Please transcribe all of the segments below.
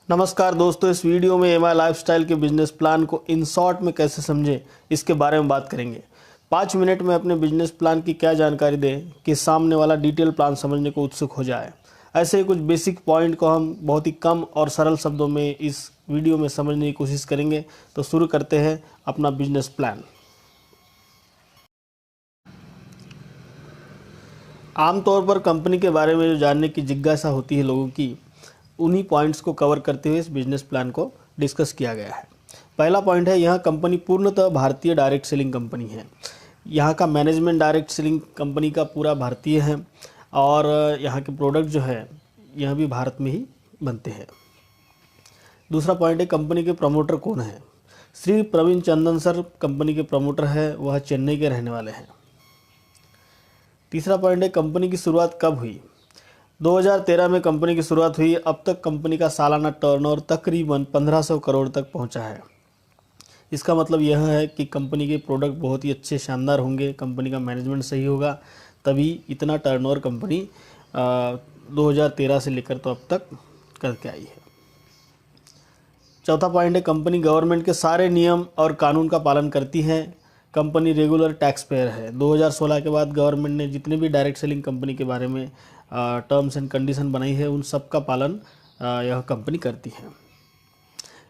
नमस्कार दोस्तों, इस वीडियो में एमआई लाइफस्टाइल के बिजनेस प्लान को इन शॉर्ट में कैसे समझें इसके बारे में बात करेंगे। 5 मिनट में अपने बिजनेस प्लान की क्या जानकारी दें कि सामने वाला डिटेल प्लान समझने को उत्सुक हो जाए। ऐसे ही कुछ बेसिक पॉइंट को हम बहुत ही कम और सरल शब्दों में इस वीडियो में समझने की कोशिश करेंगे। तो शुरू करते हैं अपना बिजनेस प्लान। आमतौर पर कंपनी के बारे में जो जानने की जिज्ञासा होती है लोगों की, उन्हीं पॉइंट्स को कवर करते हुए इस बिजनेस प्लान को डिस्कस किया गया है। पहला पॉइंट है, यह कंपनी पूर्णतः भारतीय डायरेक्ट सेलिंग कंपनी है। यहाँ का मैनेजमेंट डायरेक्ट सेलिंग कंपनी का पूरा भारतीय है और यहाँ के प्रोडक्ट जो है यह भी भारत में ही बनते हैं। दूसरा पॉइंट है, कंपनी के प्रमोटर कौन है। श्री प्रवीण चंदन सर कंपनी के प्रमोटर है, वह चेन्नई के रहने वाले हैं। तीसरा पॉइंट है, कंपनी की शुरुआत कब हुई। 2013 में कंपनी की शुरुआत हुई। अब तक कंपनी का सालाना टर्नओवर तकरीबन 1500 करोड़ तक पहुंचा है। इसका मतलब यह है कि कंपनी के प्रोडक्ट बहुत ही अच्छे शानदार होंगे, कंपनी का मैनेजमेंट सही होगा, तभी इतना टर्नओवर कंपनी 2013 से लेकर तो अब तक करके आई है। चौथा पॉइंट है, कंपनी गवर्नमेंट के सारे नियम और कानून का पालन करती है। कंपनी रेगुलर टैक्स पेयर है। 2016 के बाद गवर्नमेंट ने जितने भी डायरेक्ट सेलिंग कंपनी के बारे में टर्म्स एंड कंडीशन बनाई है, उन सब का पालन यह कंपनी करती है।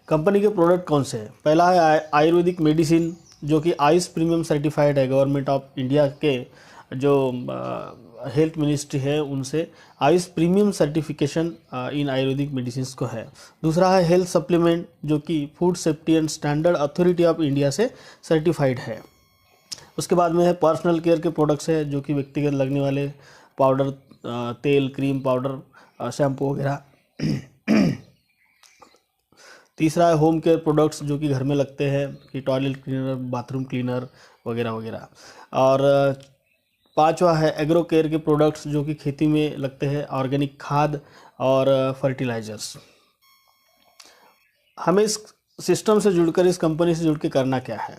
कंपनी के प्रोडक्ट कौन से हैं। पहला है आयुर्वेदिक मेडिसिन, जो कि आयुष प्रीमियम सर्टिफाइड है। गवर्नमेंट ऑफ इंडिया के जो हेल्थ मिनिस्ट्री है उनसे आयुष प्रीमियम सर्टिफिकेशन इन आयुर्वेदिक मेडिसिन को है। दूसरा है हेल्थ सप्लीमेंट, जो कि food safety and standard authority of India से सर्टिफाइड है। उसके बाद में है पर्सनल केयर के प्रोडक्ट्स है, जो कि व्यक्तिगत लगने वाले पाउडर, तेल, क्रीम, पाउडर, शैम्पू वगैरह। तीसरा है होम केयर प्रोडक्ट्स, जो कि घर में लगते हैं, कि टॉयलेट क्लीनर, बाथरूम क्लीनर वगैरह वगैरह। और पांचवा है एग्रो केयर के प्रोडक्ट्स, जो कि खेती में लगते हैं, ऑर्गेनिक खाद और फर्टिलाइजर्स। हमें इस सिस्टम से जुड़कर, इस कंपनी से जुड़ के करना क्या है,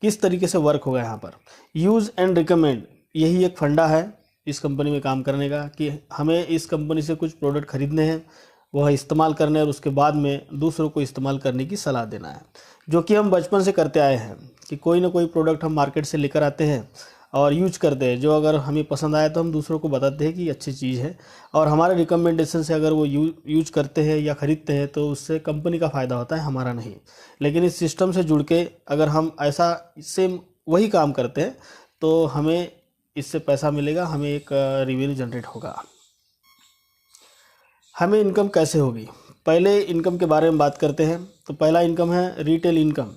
किस तरीके से वर्क होगा यहाँ पर। यूज़ एंड रिकमेंड, यही एक फंडा है इस कंपनी में काम करने का, कि हमें इस कंपनी से कुछ प्रोडक्ट खरीदने हैं, वह इस्तेमाल करने और उसके बाद में दूसरों को इस्तेमाल करने की सलाह देना है, जो कि हम बचपन से करते आए हैं। कि कोई ना कोई प्रोडक्ट हम मार्केट से लेकर आते हैं और यूज करते हैं, जो अगर हमें पसंद आया तो हम दूसरों को बताते हैं कि ये अच्छी चीज़ है, और हमारे रिकमेंडेशन से अगर वो यूज करते हैं या ख़रीदते हैं तो उससे कंपनी का फ़ायदा होता है, हमारा नहीं। लेकिन इस सिस्टम से जुड़ के अगर हम ऐसा सेम वही काम करते हैं तो हमें इससे पैसा मिलेगा, हमें एक रेवेन्यू जनरेट होगा। हमें इनकम कैसे होगी, पहले इनकम के बारे में बात करते हैं। तो पहला इनकम है रिटेल इनकम,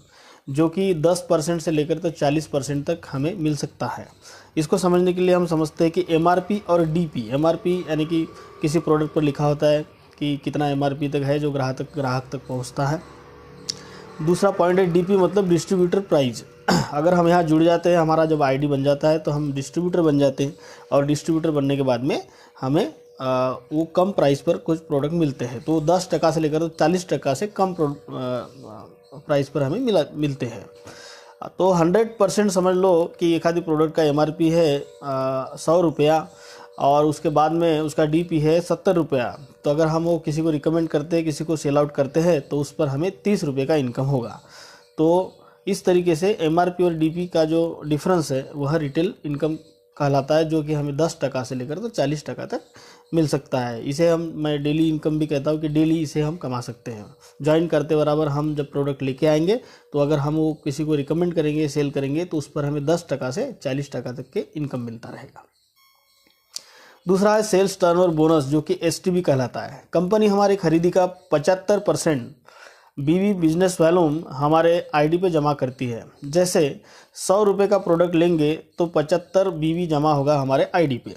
जो कि 10% से लेकर तो 40% तक हमें मिल सकता है। इसको समझने के लिए हम समझते हैं कि एमआरपी और डीपी। एमआरपी यानी कि किसी प्रोडक्ट पर लिखा होता है कि कितना एमआरपी तक है, जो ग्राहक तक पहुंचता है। दूसरा पॉइंट है डीपी, मतलब डिस्ट्रीब्यूटर प्राइस। अगर हम यहाँ जुड़ जाते हैं, हमारा जब आईडी बन जाता है तो हम डिस्ट्रीब्यूटर बन जाते हैं, और डिस्ट्रीब्यूटर बनने के बाद में हमें वो कम प्राइस पर कुछ प्रोडक्ट मिलते हैं। तो 10% से लेकर तो 40% से कम प्राइस पर हमें मिलते हैं। तो 100% समझ लो कि एक आधी प्रोडक्ट का एमआरपी है 100 रुपया, और उसके बाद में उसका डीपी है 70 रुपया। तो अगर हम वो किसी को रिकमेंड करते हैं, किसी को सेल आउट करते हैं, तो उस पर हमें 30 रुपये का इनकम होगा। तो इस तरीके से एमआरपी और डीपी का जो डिफरेंस है वह रिटेल इनकम कहलाता है, जो कि हमें 10% से लेकर तो 40% तक मिल सकता है। इसे मैं डेली इनकम भी कहता हूँ, कि डेली इसे हम कमा सकते हैं। ज्वाइन करते बराबर हम जब प्रोडक्ट लेके आएंगे, तो अगर हम वो किसी को रिकमेंड करेंगे, सेल करेंगे, तो उस पर हमें 10% से 40% तक के इनकम मिलता रहेगा। दूसरा है सेल्स टर्नओवर बोनस, जो कि एसटीबी कहलाता है। कंपनी हमारी खरीदी का 75% बीवी बिजनेस वॉल्यूम हमारे आईडी पे जमा करती है। जैसे 100 रुपये का प्रोडक्ट लेंगे तो 75 बीवी जमा होगा हमारे आईडी पे।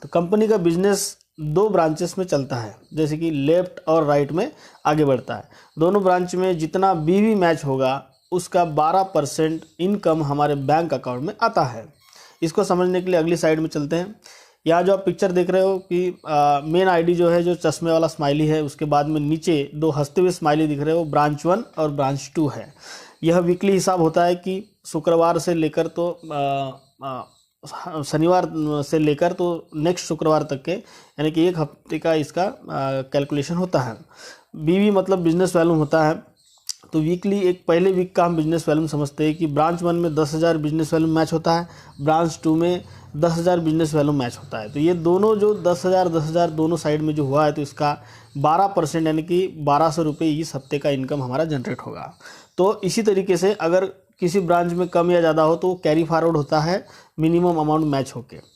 तो कंपनी का बिजनेस 2 ब्रांचेस में चलता है, जैसे कि लेफ्ट और राइट में आगे बढ़ता है। दोनों ब्रांच में जितना बीवी मैच होगा उसका 12% इनकम हमारे बैंक अकाउंट में आता है। इसको समझने के लिए अगली साइड में चलते हैं। यहाँ जो आप पिक्चर देख रहे हो कि मेन आईडी जो है, जो चश्मे वाला स्माइली है, उसके बाद में नीचे 2 हंसते हुए स्माइली दिख रहे हो, ब्रांच 1 और ब्रांच 2 है। यह वीकली हिसाब होता है कि शुक्रवार से लेकर तो शनिवार से लेकर तो नेक्स्ट शुक्रवार तक के, यानी कि एक हफ्ते का इसका कैलकुलेशन होता है। BV मतलब बिजनेस वॉल्यूम होता है। तो वीकली एक पहले वीक का हम बिजनेस वॉल्यूम समझते हैं कि ब्रांच 1 में 10,000 बिजनेस वॉल्यूम मैच होता है, ब्रांच 2 में 10,000 बिजनेस वॉल्यूम मैच होता है। तो ये दोनों जो 10,000 दोनों साइड में जो हुआ है, तो इसका 12% यानी कि 1,200 रुपये इस हफ्ते का इनकम हमारा जनरेट होगा। तो इसी तरीके से अगर किसी ब्रांच में कम या ज़्यादा हो तो कैरी फॉरवर्ड होता है मिनिमम अमाउंट मैच होके।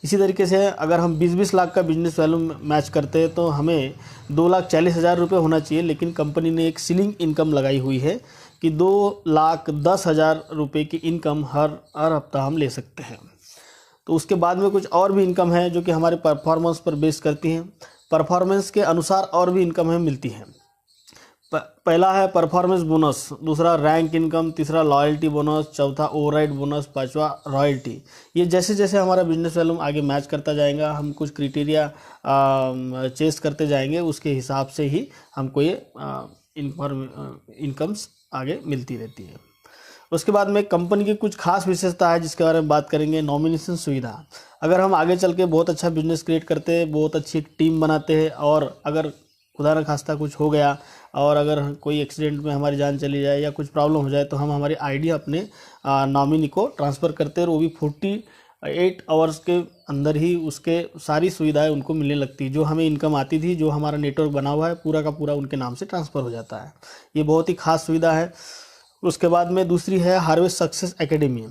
इसी तरीके से अगर हम 20-20 लाख का बिजनेस वैल्यू मैच करते हैं तो हमें 2,40,000 रुपये होना चाहिए, लेकिन कंपनी ने एक सीलिंग इनकम लगाई हुई है कि 2,10,000 रुपये की इनकम हर हफ्ता हम ले सकते हैं। तो उसके बाद में कुछ और भी इनकम है जो कि हमारे परफॉर्मेंस पर बेस करती हैं। परफॉर्मेंस के अनुसार और भी इनकम हमें मिलती है। पहला है परफॉर्मेंस बोनस, दूसरा रैंक इनकम, तीसरा लॉयल्टी बोनस, चौथा ओवरराइड बोनस, पांचवा रॉयल्टी। ये जैसे जैसे हमारा बिजनेस वैल्यूम आगे मैच करता जाएगा, हम कुछ क्राइटेरिया चेस करते जाएंगे, उसके हिसाब से ही हमको ये इनकम्स आगे मिलती रहती है। उसके बाद में कंपनी की कुछ खास विशेषता है जिसके बारे में बात करेंगे। नॉमिनेशन सुविधा, अगर हम आगे चल के बहुत अच्छा बिजनेस क्रिएट करते हैं, बहुत अच्छी टीम बनाते हैं, और अगर खुदा न खास्ता कुछ हो गया और अगर कोई एक्सीडेंट में हमारी जान चली जाए या कुछ प्रॉब्लम हो जाए, तो हम हमारी आईडी अपने नॉमिनी को ट्रांसफ़र करते हैं, और वो भी 48 आवर्स के अंदर ही उसके सारी सुविधाएं उनको मिलने लगती। जो हमें इनकम आती थी, जो हमारा नेटवर्क बना हुआ है, पूरा का पूरा उनके नाम से ट्रांसफ़र हो जाता है। ये बहुत ही खास सुविधा है। उसके बाद में दूसरी है हार्वेस्ट सक्सेस एकेडमी।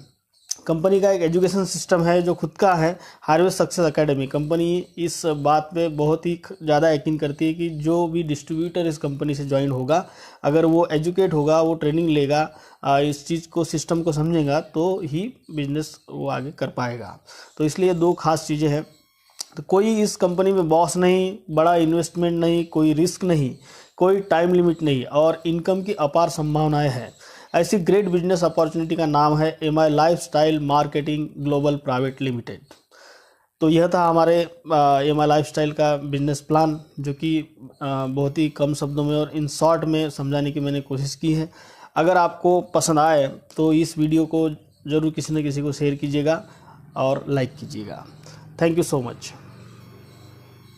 कंपनी का एक एजुकेशन सिस्टम है जो खुद का है, हार्वेस्ट सक्सेस एकेडमी। कंपनी इस बात पे बहुत ही ज़्यादा यकीन करती है कि जो भी डिस्ट्रीब्यूटर इस कंपनी से ज्वाइन होगा, अगर वो एजुकेट होगा, वो ट्रेनिंग लेगा, इस चीज़ को, सिस्टम को समझेगा, तो ही बिजनेस वो आगे कर पाएगा। तो इसलिए दो खास चीज़ें हैं। तो कोई इस कंपनी में बॉस नहीं, बड़ा इन्वेस्टमेंट नहीं, कोई रिस्क नहीं, कोई टाइम लिमिट नहीं, और इनकम की अपार संभावनाएँ हैं। ऐसी ग्रेट बिजनेस अपॉर्चुनिटी का नाम है MI lifestyle marketing global private limited. तो यह था हमारे MI लाइफस्टाइल का बिजनेस प्लान, जो कि बहुत ही कम शब्दों में और इन शॉर्ट में समझाने की मैंने कोशिश की है। अगर आपको पसंद आए तो इस वीडियो को ज़रूर किसी न किसी को शेयर कीजिएगा और लाइक कीजिएगा। Thank you so much.